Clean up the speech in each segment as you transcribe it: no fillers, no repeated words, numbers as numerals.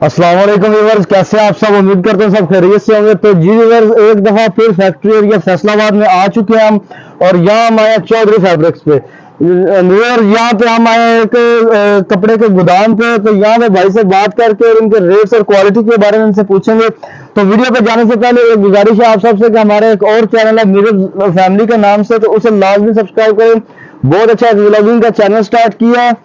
अस्सलाम वालेकुम व्यूअर्स, कैसे हैं आप सब। उम्मीद करते हैं सब खैरियत से होंगे। तो जी व्यूअर्स, एक दफा फिर फैक्ट्री एरिया फैसलाबाद में आ चुके हैं हम, और यहाँ हम आए चौधरी फैब्रिक्स पे। व्यूअर्स, यहाँ पे हम आए एक कपड़े के गोदाम पे। तो यहाँ पे भाई से बात करके और इनके रेट्स और क्वालिटी के बारे में इनसे पूछेंगे। तो वीडियो पे जाने से पहले एक गुजारिश है आप सबसे कि हमारे एक और चैनल है नीरज फैमिली के नाम से, तो उसे लाजमी सब्सक्राइब करें। बहुत अच्छा व्लॉगिंग का चैनल स्टार्ट किया है,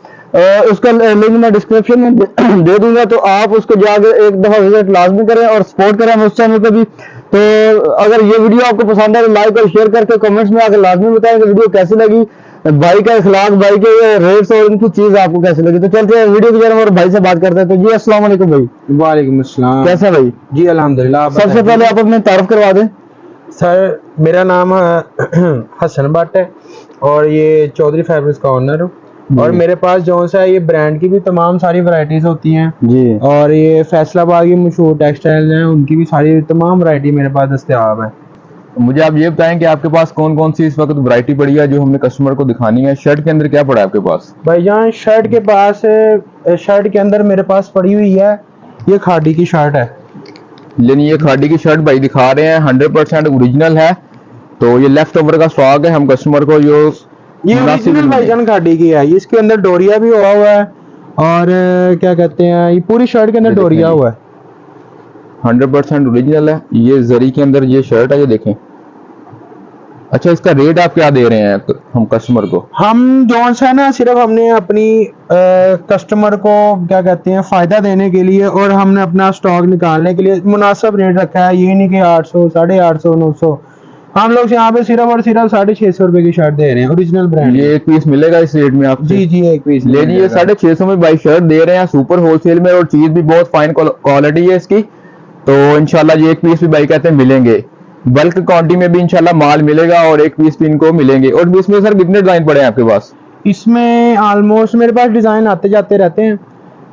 उसका लिंक मैं डिस्क्रिप्शन में दे दूंगा, तो आप उसको जाकर एक दफा विजिट लाजमी करें और सपोर्ट करें उस चैनल पे भी। तो अगर ये वीडियो आपको पसंद है तो लाइक और शेयर करके कमेंट्स में आकर लाजमी बताएं कि वीडियो कैसी लगी, भाई का इखलाक, भाई के रेट्स और इनकी चीज आपको कैसी लगी। तो चलते हैं वीडियो की जरा और भाई से बात करते हैं। तो जी अस्सलाम वालेकुम भाई। वालेकुम अस्सलाम। कैसा भाई? जी अल्हम्दुलिल्लाह। सबसे पहले आप अपने तारुफ करवा दें। सर, मेरा नाम हसन भट्ट है और ये चौधरी फैब्रिक्स का ओनर हूँ। और मेरे पास जो सा है ये ब्रांड की भी तमाम सारी वैरायटीज होती हैं जी, और ये फैसलाबाद की मशहूर टेक्सटाइल हैं, उनकी भी सारी तमाम वैरायटी मेरे पास दस्तयाब है। मुझे आप ये बताएं कि आपके पास कौन कौन सी इस वक्त वैरायटी पड़ी है जो हमने कस्टमर को दिखानी है। शर्ट के अंदर क्या पड़ा है आपके पास? भाईजान, शर्ट के पास, शर्ट के अंदर मेरे पास पड़ी हुई है ये खादी की शर्ट है। लेकिन ये खादी की शर्ट भाई दिखा रहे हैं 100% ओरिजिनल है। तो ये लेफ्ट ओवर का स्टॉक है, हम कस्टमर को ये ओरिजिनल भाईजान खादी की है। इसके अंदर डोरिया भी हुआ हुआ है और क्या कहते हैं, ये पूरी शर्ट के अंदर डोरिया हुआ है। 100% ओरिजिनल है। ये जरी के अंदर ये शर्ट है, ये देखें। अच्छा, इसका रेट आप क्या दे रहे हैं हम कस्टमर को? हम जो है ना, सिर्फ हमने अपनी कस्टमर को क्या कहते हैं फायदा देने के लिए और हमने अपना स्टॉक निकालने के लिए मुनासिब रेट रखा है। ये नहीं कि 800, 850, 900। हम लोग यहाँ पे सिर्फ और सिर्फ 650 रुपए की शर्ट दे रहे हैं, ओरिजिनल ब्रांड। ये एक पीस मिलेगा इस रेट में आपको? जी जी, एक पीस। लेकिन ये 650 में भाई शर्ट दे रहे हैं सुपर होलसेल में, और चीज भी बहुत फाइन क्वालिटी है इसकी। तो इंशाल्लाह ये एक पीस भी भाई कहते हैं मिलेंगे। बल्क क्वांटिटी में भी इंशाल्लाह माल मिलेगा और एक पीस भी इनको मिलेंगे। और भी इसमें सर कितने डिजाइन पड़े हैं आपके पास? इसमें ऑलमोस्ट मेरे पास डिजाइन आते जाते रहते हैं।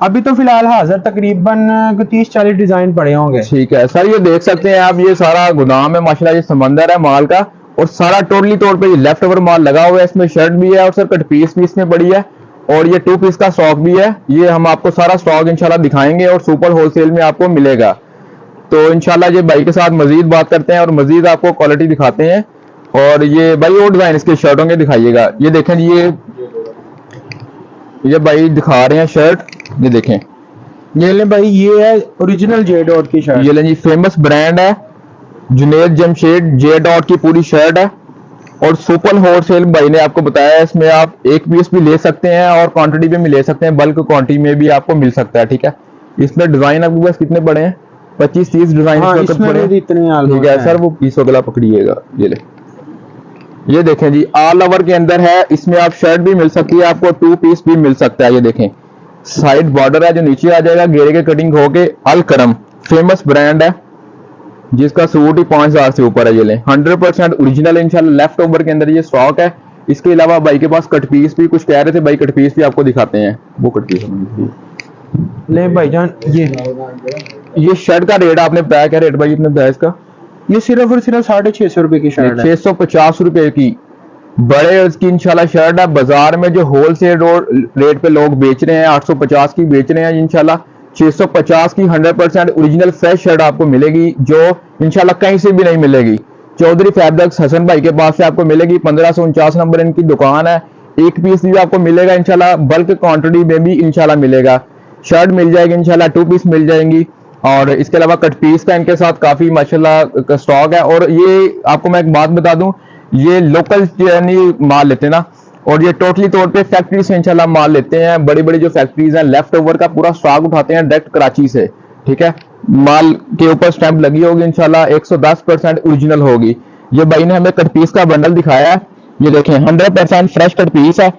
अभी तो फिलहाल हाजिर तकरीबन 30-40 डिजाइन पड़े होंगे। ठीक है सर, ये देख सकते हैं आप, ये सारा गोदाम है माशाल्लाह, ये समंदर है माल का, और सारा टोटली तौर पे ये लेफ्ट ओवर माल लगा हुआ है। इसमें शर्ट भी है और सर कट पीस भी इसमें पड़ी है, और ये 2 पीस का स्टॉक भी है। ये हम आपको सारा स्टॉक इंशाल्लाह दिखाएंगे और सुपर होलसेल में आपको मिलेगा। तो इंशाल्लाह ये भाई के साथ मजीद बात करते हैं और मजीद आपको क्वालिटी दिखाते हैं। और ये भाई और डिजाइन इसके शर्टों के दिखाइएगा। ये देखें जी, ये भाई दिखा रहे हैं शर्ट, ये देखें। ये ले भाई, ये है ओरिजिनल जे डॉट की शर्ट। ये लें जी, फेमस ब्रांड है जुनेद जमशेद जे डॉट की पूरी शर्ट है, और सुपर होलसेल भाई ने आपको बताया है। इसमें आप एक पीस भी ले सकते हैं और क्वांटिटी में भी ले सकते हैं, बल्क क्वांटिटी में भी आपको मिल सकता है। ठीक है, इसमें डिजाइन आपके पास कितने पड़े हैं? 25-30 डिजाइन हाँ, इसमें भी इतने ठीक है सर, वो पीसों गला पकड़िएगा। ये ले, ये देखें जी, ऑल ओवर के अंदर है। इसमें आप शर्ट भी मिल सकती है, आपको 2 पीस भी मिल सकता है। ये देखें, साइड बॉर्डर है जो नीचे आ जाएगा, घेरे के कटिंग होके। अल करम फेमस ब्रांड है जिसका सूट ही 5000 से ऊपर है। ये लें, 100% ओरिजिनल इंशाल्लाह लेफ्ट ओवर के अंदर ये स्टॉक है। इसके अलावा भाई के पास कट पीस भी कुछ कह रहे थे, भाई कट पीस भी आपको दिखाते हैं। वो कट पीस ले भाईजान, ये शर्ट का रेट आपने बताया, क्या रेट भाई अपने बताया इसका? ये सिर्फ और सिर्फ 650 रुपए की शर्ट है। 650 रुपए की बड़े उसकी इंशाल्लाह शर्ट है। बाजार में जो होलसेल रेट पे लोग बेच रहे हैं 850 की बेच रहे हैं, इंशाल्लाह 650 की 100% ओरिजिनल फ्रेश शर्ट आपको मिलेगी, जो इंशाल्लाह कहीं से भी नहीं मिलेगी। चौधरी फैब्रिक्स हसन भाई के पास से आपको मिलेगी। 1549 नंबर इनकी दुकान है। एक पीस भी आपको मिलेगा इंशाल्लाह, बल्क क्वांटिटी में भी इंशाल्लाह मिलेगा। शर्ट मिल जाएगी इंशाल्लाह, 2 पीस मिल जाएंगी, और इसके अलावा कट पीस का इनके साथ काफी माशाल्लाह का स्टॉक है। और ये आपको मैं एक बात बता दूं, ये लोकल यानी माल लेते हैं ना, और ये टोटली तौर पे फैक्ट्री से इंशाल्लाह माल लेते हैं। बड़ी बड़ी जो फैक्ट्रीज हैं, लेफ्ट ओवर का पूरा स्टॉक उठाते हैं डायरेक्ट कराची से। ठीक है, माल के ऊपर स्टैंप लगी होगी इंशाल्लाह, 110% ओरिजिनल होगी। ये भाई ने हमें कट पीस का बंडल दिखाया है, ये देखें 100% फ्रेश कट पीस है।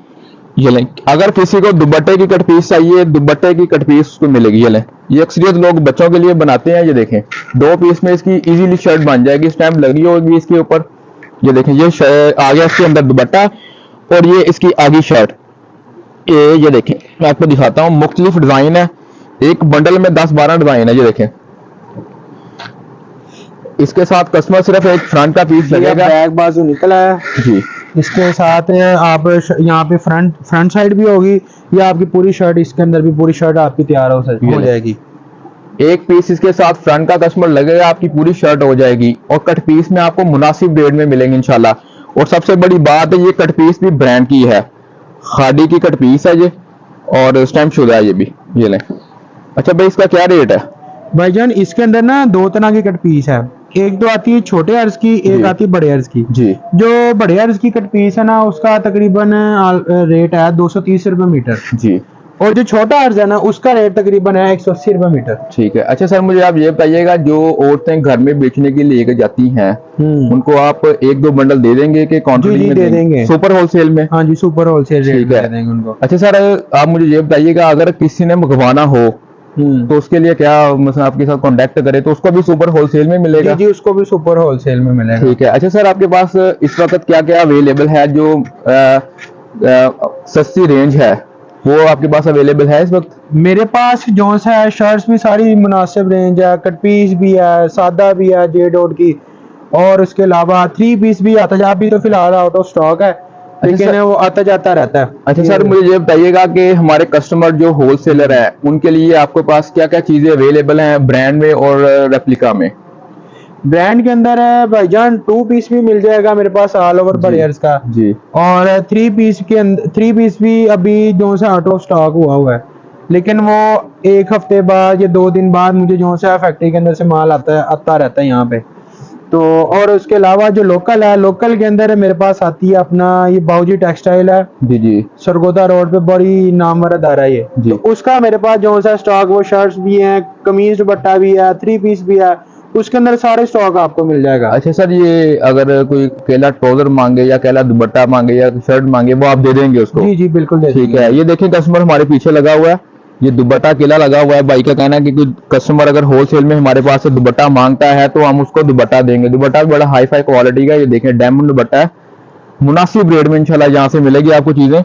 ये लें, अगर किसी को दुपट्टे की कट पीस चाहिए, दुपट्टे की कट पीस उसको मिलेगी। ये लें, ये अक्सरियत लोग बच्चों के लिए बनाते हैं। ये देखें, 2 पीस में इसकी इजीली शर्ट बन जाएगी, स्टैंप लगी होगी इसके ऊपर। ये देखें, ये आ गया इसके अंदर दुपट्टा, और ये इसकी आगे शर्ट। ये देखें, मैं आपको दिखाता हूँ, मुख्तलिफ डिजाइन है। एक बंडल में 10-12 डिजाइन है। ये देखें, इसके साथ कस्टमर सिर्फ एक फ्रंट का पीस लगेगा, बैक बाजू निकला है जी। इसके साथ आप यहाँ पे फ्रंट साइड भी होगी, या आपकी पूरी शर्ट, इसके अंदर भी पूरी शर्ट आपकी तैयार हो जाएगी। एक पीस इसके साथ फ्रंट का कस्टमर लगेगा, आपकी पूरी शर्ट हो जाएगी। और कट पीस में आपको मुनासिब रेट में मिलेंगे इंशाल्लाह। और सबसे बड़ी बात है, ये कट पीस भी ब्रांड की है, खादी की कट पीस है ये, और स्टैम्प शुदा है ये भी। ये लें। अच्छा भाई, इसका क्या रेट है? भाईजान इसके अंदर ना दो तरह की कट पीस है, एक तो आती है छोटे अर्ज की, एक जी। आती है बड़े अर्ज की। जी जो बड़े अर्ज की कट पीस है ना, उसका तकरीबन रेट है 230 रुपए मीटर, जी, और जो छोटा अर्ज है ना, उसका रेट तकरीबन है 180 रुपए मीटर। ठीक है। अच्छा सर, मुझे आप ये बताइएगा, जो औरतें घर में बेचने के लिए लेके जाती हैं, उनको आप एक दो बंडल दे देंगे कि क्वांटिटी जी, में दे देंगे। सुपर होलसेल में? हाँ जी, सुपर होलसेल रेट ठीक में है। दे देंगे उनको। अच्छा सर, आप मुझे ये बताइएगा, अगर किसी ने मंगवाना हो तो उसके लिए क्या, मतलब आपके साथ कांटेक्ट करे तो उसको भी सुपर होलसेल में मिलेगा? जी जी, उसको भी सुपर होलसेल में मिलेगा। ठीक है। अच्छा सर, आपके पास इस वक्त क्या क्या अवेलेबल है, जो सस्ती रेंज है वो आपके पास अवेलेबल है इस वक्त? मेरे पास जो है शर्ट्स भी सारी मुनासिब रेंज है, कट पीस भी है, सादा भी है जे डॉट की, और उसके अलावा 3 पीस भी आता जा, अभी तो फिलहाल आउट ऑफ स्टॉक है, लेकिन सर- वो आता जाता रहता है। अच्छा सर, मुझे ये बताइएगा कि हमारे कस्टमर जो होलसेलर है, उनके लिए आपके पास क्या क्या चीजें अवेलेबल हैं ब्रांड में और रेप्लिका में? ब्रांड के अंदर है भाईजान 2 पीस भी मिल जाएगा मेरे पास ऑल ओवर बड़ेयर्स का, जी। और 3 पीस के अंदर 3 पीस भी अभी जो से आउट ऑफ स्टॉक हुआ है, लेकिन वो एक हफ्ते बाद या 2 दिन बाद मुझे जो से फैक्ट्री के अंदर से माल आता रहता है यहाँ पे। तो और उसके अलावा जो लोकल है, लोकल के अंदर मेरे पास आती है अपना ये बाऊजी टेक्सटाइल है, जी जी सरगोदा रोड पे, बड़ी नामवर अदारा है ये। जी। तो उसका मेरे पास जो सा स्टॉक, वो शर्ट्स भी हैं, कमीज दुपट्टा भी है, 3 पीस भी है, उसके अंदर सारे स्टॉक आपको मिल जाएगा। अच्छा सर, ये अगर कोई केला ट्राउजर मांगे या केला दुपट्टा मांगे या शर्ट मांगे, वो आप दे देंगे उसको? जी जी बिल्कुल दे ठीक देंगे। है। ये देखिए, कस्टमर हमारे पीछे लगा हुआ है, ये दुपट्टा केला लगा हुआ है। भाई का कहना है कि कोई कस्टमर अगर होलसेल में हमारे पास से दुपट्टा मांगता है तो हम उसको दुपट्टा देंगे। दुपट्टा भी बड़ा हाई फाई क्वालिटी का, ये देखें डायमंड दुपट्टा है, मुनासिब रेट में इंशाल्लाह यहाँ से मिलेगी आपको चीजें,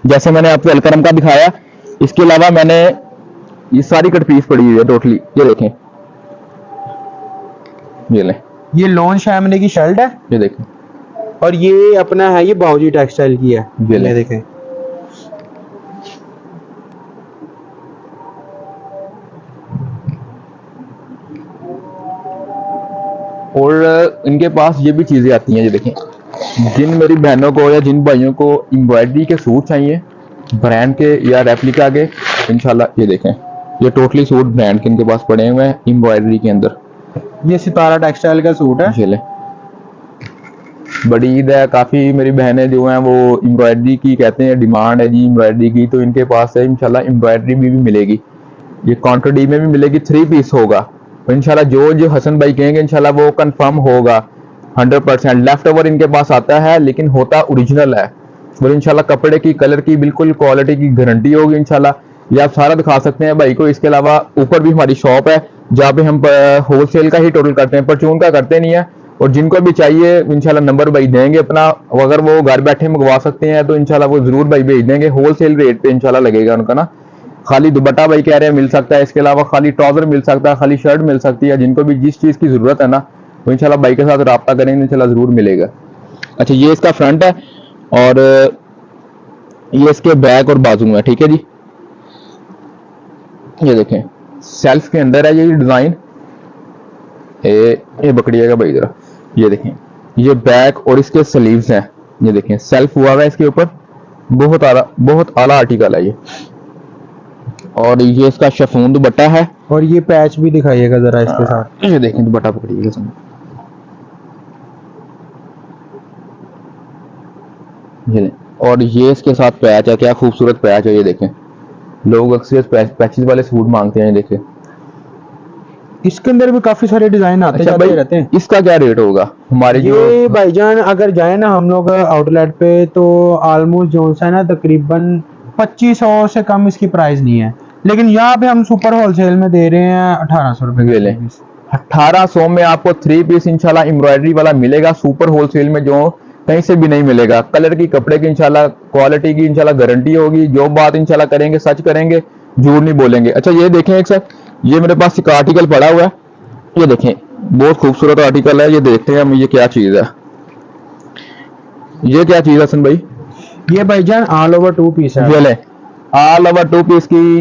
जैसे मैंने आपको अलकरम का दिखाया। इसके अलावा मैंने ये सारी कट पीस पड़ी हुई है टोटली, ये देखें, ये लें, ये लॉन शैमने की शर्ट है, ये देखें, और ये अपना है, ये बाऊजी टेक्सटाइल की है, ये ले। ये देखें। और इनके पास ये भी चीजें आती हैं, ये देखें, जिन मेरी बहनों को या जिन भाइयों को एम्ब्रॉयडरी के सूट चाहिए ब्रांड के या रेप्लिका के, इंशाल्लाह ये देखें, ये टोटली सूट ब्रांड के इनके पास पड़े हुए हैं एम्ब्रॉयडरी के अंदर। ये सितारा टेक्सटाइल का सूट है। ये ले। बड़ी ईद है, काफी मेरी बहनें जो हैं वो एम्ब्रॉयडरी की कहते हैं, डिमांड है जी एम्ब्रॉयडरी की, तो इनके पास है इंशाल्लाह एम्ब्रॉयडरी भी मिलेगी। ये क्वांटिटी में भी मिलेगी, 3 पीस होगा, तो इंशाल्लाह जो हसन भाई कहेंगे इंशाल्लाह वो कंफर्म होगा 100%। लेफ्ट ओवर इनके पास आता है, लेकिन होता ओरिजिनल है, और इंशाल्लाह कपड़े की, कलर की बिल्कुल क्वालिटी की गारंटी होगी इंशाल्लाह। ये आप सारा दिखा सकते हैं भाई को। इसके अलावा ऊपर भी हमारी शॉप है जहाँ पे हम होलसेल का ही टोटल करते हैं, परचून का करते नहीं है। और जिनको भी चाहिए इंशाल्लाह नंबर भाई देंगे अपना, अगर वो घर बैठे मंगवा सकते हैं तो इंशाल्लाह वो जरूर भाई भेज देंगे, होलसेल रेट पे इंशाल्लाह लगेगा उनका ना। खाली दुपट्टा भाई कह रहे हैं मिल सकता है, इसके अलावा खाली ट्राउजर मिल सकता है, खाली शर्ट मिल सकती है। जिनको भी जिस चीज की जरूरत है ना, वो इंशाल्लाह भाई के साथ रब्ता करेंगे, इंशाल्लाह जरूर मिलेगा। अच्छा, ये इसका फ्रंट है और ये इसके बैक और बाजू में, ठीक है जी। ये देखें, सेल्फ के अंदर है ये डिजाइन, ये पकड़िएगा भाई जरा, ये देखें, ये बैक और इसके स्लीव्स हैं, ये देखें सेल्फ हुआ है इसके ऊपर, बहुत आला आर्टिकल है ये। और ये इसका शिफॉन दुपट्टा है, और ये पैच भी दिखाइएगा जरा इसके साथ। ये देखें दुपट्टा पकड़िएगा इसमें, ये लें। और ये इसके साथ पैच है, क्या खूबसूरत पैच है, ये देखें। लोग अक्सर पैचेस वाले सूट मांगते हैं, ये देखें। इसके अंदर भी काफी सारे डिजाइन आते अच्छा जाते भाई, रहते हैं। इसका क्या रेट होगा हमारे जो? ये भाईजान अगर जाए ना हम लोग आउटलेट पे, तो ऑलमोस्ट जो है ना तकरीबन 2500 से कम इसकी प्राइस नहीं है, लेकिन यहाँ पे हम सुपर होलसेल में दे रहे हैं 1800 रुपए ये ले। 1800 में आपको 3 पीस इंशाल्लाह एम्ब्रॉयडरी वाला मिलेगा, सुपर होलसेल में, जो कहीं से भी नहीं मिलेगा। कलर की, कपड़े की इंशाल्लाह क्वालिटी की इंशाल्लाह गारंटी होगी। जो बात इंशाल्लाह करेंगे सच करेंगे, झूठ नहीं बोलेंगे। अच्छा, ये देखें एक साथ, ये मेरे पास एक आर्टिकल पड़ा हुआ है, ये देखें, बहुत खूबसूरत आर्टिकल है। ये देखते हैं हम, ये क्या चीज है, ये क्या चीज है हसन भाई? ये भाईजान ऑल ओवर 2 पीस है। ये ले, ऑल ओवर 2 पीस की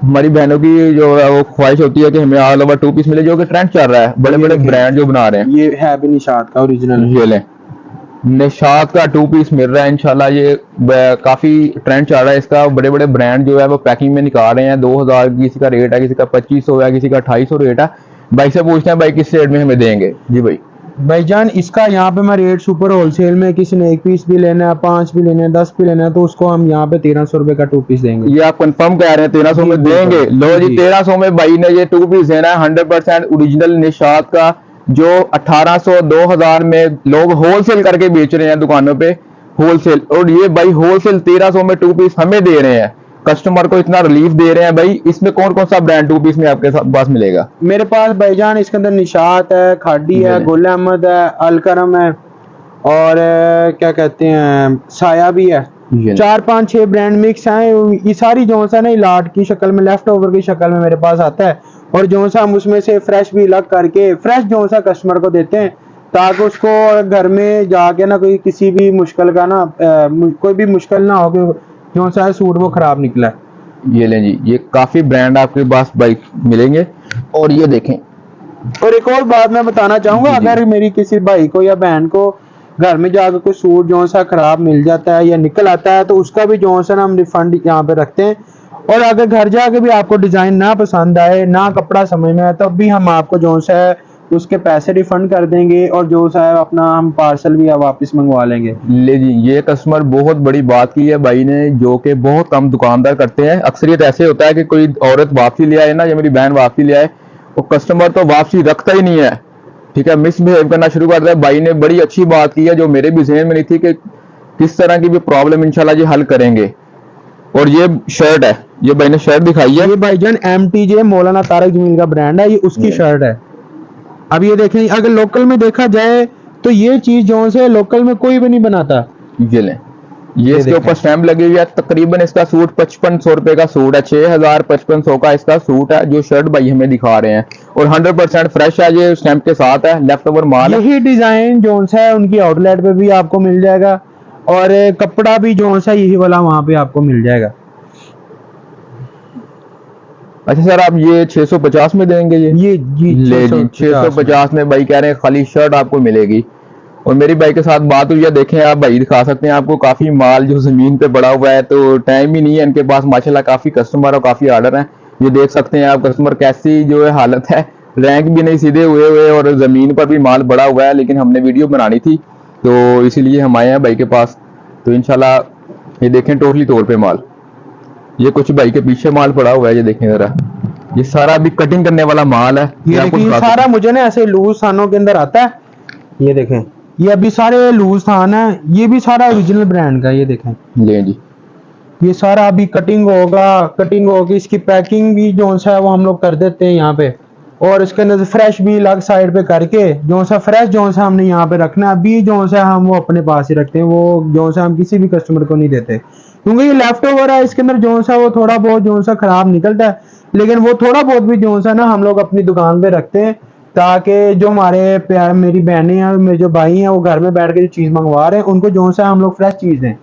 हमारी बहनों की जो है वो ख्वाहिश होती है कि हमें ऑल ओवर 2 पीस मिले, जो कि ट्रेंड चल रहा है, बड़े बड़े देखें। ब्रांड जो बना रहे हैं। ये है भी निशात का ओरिजिनल। ये लें, निशात का 2 पीस मिल रहा है इंशाल्लाह। ये काफी ट्रेंड चल रहा है इसका। बड़े बड़े ब्रांड जो है वो पैकिंग में निकाल रहे हैं। 2000 किसी का रेट है, किसी का 2500 है, किसी का 2800 रेट है। भाई से पूछते हैं भाई किस रेट में हमें देंगे। जी भाई। भाईजान इसका यहाँ पे मैं रेट सुपर होलसेल में, किसी ने 1 पीस भी लेना है, 5 भी लेना है, 10 भी लेना है, तो उसको हम यहाँ पे 1300 रुपए का 2 पीस देंगे। ये आप कंफर्म कह रहे हैं 1300 में जी, देंगे? बिल्कुल। लो जी, जी। 1300 में भाई ने ये 2 पीस देना है। 100% ओरिजिनल निशात का, जो 1800 2000 में लोग होलसेल करके बेच रहे हैं दुकानों पे, होलसेल। और ये भाई होलसेल 1300 में 2 पीस हमें दे रहे हैं, कस्टमर को इतना रिलीफ दे रहे हैं। भाई इसमें कौन कौन सा ब्रांड 2 पीस में आपके पास मिलेगा? मेरे पास भाईजान इसके अंदर निशात है, खाडी है, जी। गुल अहमद है, अलकरम है, और क्या कहते हैं, साया भी है। जी। 4 5 6 ब्रांड मिक्स हैं। ये सारी जो सा ना लाट की शक्ल में, लेफ्ट ओवर की शक्ल में मेरे पास आता है, और जो सा हम उसमें से फ्रेश भी अलग करके फ्रेश जो सा कस्टमर को देते हैं, ताकि उसको घर में जाके ना कोई किसी भी मुश्किल का ना कोई भी मुश्किल ना हो कि जो सा सूट वो खराब निकला है। ये लें जी, ये काफी ब्रांड आपके पास भाई मिलेंगे। और ये देखें, और एक और बात मैं बताना चाहूंगा, जी, जी। अगर मेरी किसी भाई को या बहन को घर में जाकर कोई सूट जो सा खराब मिल जाता है या निकल आता है, तो उसका भी जो सा ना हम रिफंड यहाँ पे रखते हैं। और अगर घर जाके भी आपको डिजाइन ना पसंद आए, ना कपड़ा समझ में आए, तब भी हम आपको जो सा है उसके पैसे रिफंड कर देंगे, और जो सा है अपना हम पार्सल भी वापस मंगवा लेंगे। ले जी, ये कस्टमर बहुत बड़ी बात की है भाई ने, जो कि बहुत कम दुकानदार करते हैं। अक्सरियत ऐसे होता है कि कोई औरत वापसी ले आए ना, या मेरी बहन वापसी ले आए, वो कस्टमर तो वापसी रखता ही नहीं है, ठीक है, मिसबिहेव करना शुरू कर दिया है। भाई ने बड़ी अच्छी बात की है, जो मेरे भी ज़हन में नहीं थी, कि किस तरह की भी प्रॉब्लम इंशाल्लाह जी हल करेंगे। और ये शर्ट है, ये भाई ने शर्ट दिखाई है। ये भाईजान MTJ मौलाना तारक जमील का ब्रांड है, ये उसकी शर्ट है। अब ये देखें, अगर लोकल में देखा जाए तो ये चीज जो से लोकल में कोई भी नहीं बनाता। ये लें, ये इसके ऊपर स्टैम्प लगी हुई है। तकरीबन इसका सूट 5500 रुपए का सूट है, 6500 का इसका सूट है, जो शर्ट भाई हमें दिखा रहे हैं। और 100% फ्रेश है, ये स्टैम्प के साथ है, लेफ्ट ओवर माल है। यही डिजाइन जो सा है उनकी आउटलेट पे भी आपको मिल जाएगा, और कपड़ा भी जो सा यही वाला वहां पे आपको मिल जाएगा। अच्छा सर, आप ये 650 में देंगे? ये ले जी, 650 में भाई कह रहे हैं खाली शर्ट आपको मिलेगी। और मेरी भाई के साथ बात हुई है, देखें आप, भाई दिखा सकते हैं आपको काफी माल जो जमीन पे पड़ा हुआ है, तो टाइम ही नहीं है इनके पास माशाल्लाह। काफी कस्टमर और काफी ऑर्डर हैं। ये देख सकते हैं आप कस्टमर कैसी जो है हालत है, रैंक भी नहीं सीधे हुए हुए, और जमीन पर भी माल पड़ा हुआ है। लेकिन हमने वीडियो बनानी थी, तो इसीलिए हम आए हैं भाई के पास। तो इंशाल्लाह ये देखें टोटली तौर पे माल, ये कुछ भाई के पीछे माल पड़ा हुआ है, ये देखें जरा, ये सारा अभी कटिंग करने वाला माल है। ये आपको देखिए, दिखा सारा सकते मुझे ना ऐसे लूज थानों के अंदर आता है। ये देखें, ये अभी सारे लूज थान है, ये भी सारा ओरिजिनल ब्रांड का। ये देखें, हैं। ले जी, ये सारा अभी कटिंग होगा, कटिंग होगी, इसकी पैकिंग भी जो सा है वो हम लोग कर देते हैं यहाँ पे, और इसके अंदर से फ्रेश भी अलग साइड पे करके जो सा फ्रेश जो सा हमने यहाँ पे रखना है, अभी जो सा हम वो अपने पास ही रखते हैं, वो जो सा हम किसी भी कस्टमर को नहीं देते, क्योंकि ये लेफ्ट ओवर है। इसके अंदर जो सा वो थोड़ा बहुत जो सा खराब निकलता है, लेकिन वो थोड़ा बहुत भी जो सा ना हम लोग अपनी दुकान पे रखते हैं, ताकि जो हमारे प्यार मेरी बहनें हैं, मेरे जो भाई हैं, वो घर में बैठ के जो चीज मंगवा रहे हैं, उनको जो सा हम लोग फ्रेश चीज दें।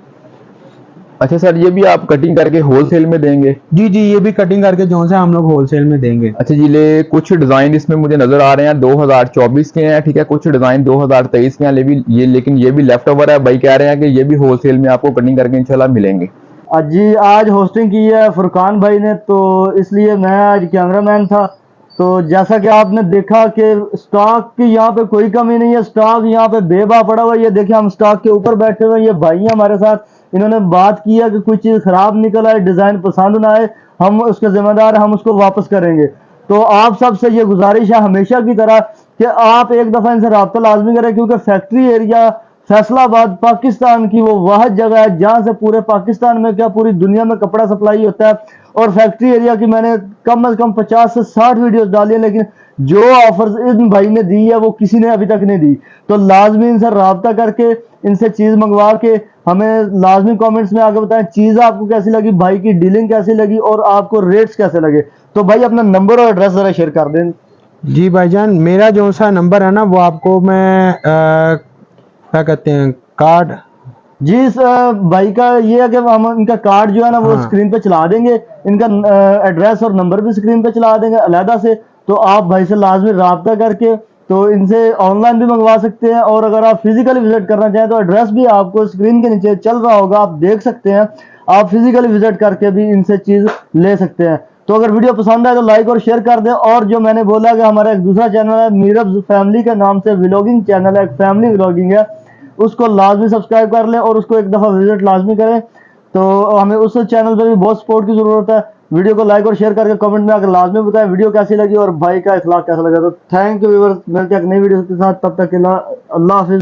अच्छा सर, ये भी आप कटिंग करके होलसेल में देंगे? जी जी, ये भी कटिंग करके जो सा हम लोग होलसेल में देंगे। अच्छा जी, ले कुछ डिजाइन इसमें मुझे नजर आ रहे हैं 2024 के हैं, ठीक है, कुछ डिजाइन 2023 के हैं, लेकिन ये भी लेफ्ट ओवर है। भाई कह रहे हैं कि ये भी होलसेल में आपको कटिंग करके इंशाल्लाह मिलेंगे। जी, आज होस्टिंग की है फुरकान भाई ने, तो इसलिए मैं आज कैमरामैन था। तो जैसा कि आपने देखा कि स्टॉक की यहाँ पे कोई कमी नहीं है, स्टॉक यहाँ पे बेबा पड़ा हुआ है। ये देखिए, हम स्टॉक के ऊपर बैठे हुए हैं, ये भाई हैं हमारे साथ, इन्होंने बात की है कि कोई चीज़ खराब निकल आए, डिज़ाइन पसंद ना आए, हम उसके जिम्मेदार, हम उसको वापस करेंगे। तो आप सबसे ये गुजारिश है हमेशा की तरह कि आप एक दफ़ा इनसे रब्ता लाजमी करें, क्योंकि फैक्ट्री एरिया फैसलाबाद पाकिस्तान की वो वाहिद जगह है जहाँ से पूरे पाकिस्तान में क्या पूरी दुनिया में कपड़ा सप्लाई होता है। और फैक्ट्री एरिया की मैंने कम से कम 50 से 60 वीडियोस डाली हैं, लेकिन जो ऑफर्स इन भाई ने दी है वो किसी ने अभी तक नहीं दी। तो लाजमी इनसे रब्ता करके इनसे चीज़ मंगवा के हमें लाजमी कमेंट्स में आके बताएं चीज़ आपको कैसी लगी, भाई की डीलिंग कैसी लगी, और आपको रेट्स कैसे लगे। तो भाई अपना नंबर और एड्रेस ज़रा शेयर कर दें। जी भाईजान, मेरा जो सा नंबर है ना, वो आपको मैं क्या कहते हैं, कार्ड जी इस भाई का ये है कि हम इनका कार्ड जो है ना वो हाँ। स्क्रीन पे चला देंगे, इनका एड्रेस और नंबर भी स्क्रीन पे चला देंगे अलहदा से। तो आप भाई से लाजमी रब्ता करके तो इनसे ऑनलाइन भी मंगवा सकते हैं, और अगर आप फिजिकली विजिट करना चाहें तो एड्रेस भी आपको स्क्रीन के नीचे चल रहा होगा, आप देख सकते हैं। आप फिजिकली विजिट करके भी इनसे चीज ले सकते हैं। तो अगर वीडियो पसंद आए तो लाइक और शेयर कर दें। और जो मैंने बोला कि हमारा एक दूसरा चैनल है मीरब फैमिली के नाम से, व्लॉगिंग चैनल है, एक फैमिली व्लॉगिंग है, उसको लाजमी सब्सक्राइब कर लें और उसको एक दफ़ा विजिट लाजमी करें। तो हमें उस चैनल पे भी बहुत सपोर्ट की ज़रूरत है। वीडियो को लाइक और शेयर करके कमेंट में आकर लाजमी बताएं वीडियो कैसी लगी और भाई का इखलाक कैसा लगा। तो थैंक यू व्यूअर्स, मिलते हैं एक नई वीडियो के साथ, तब तक के लिए अल्लाह हाफिज़।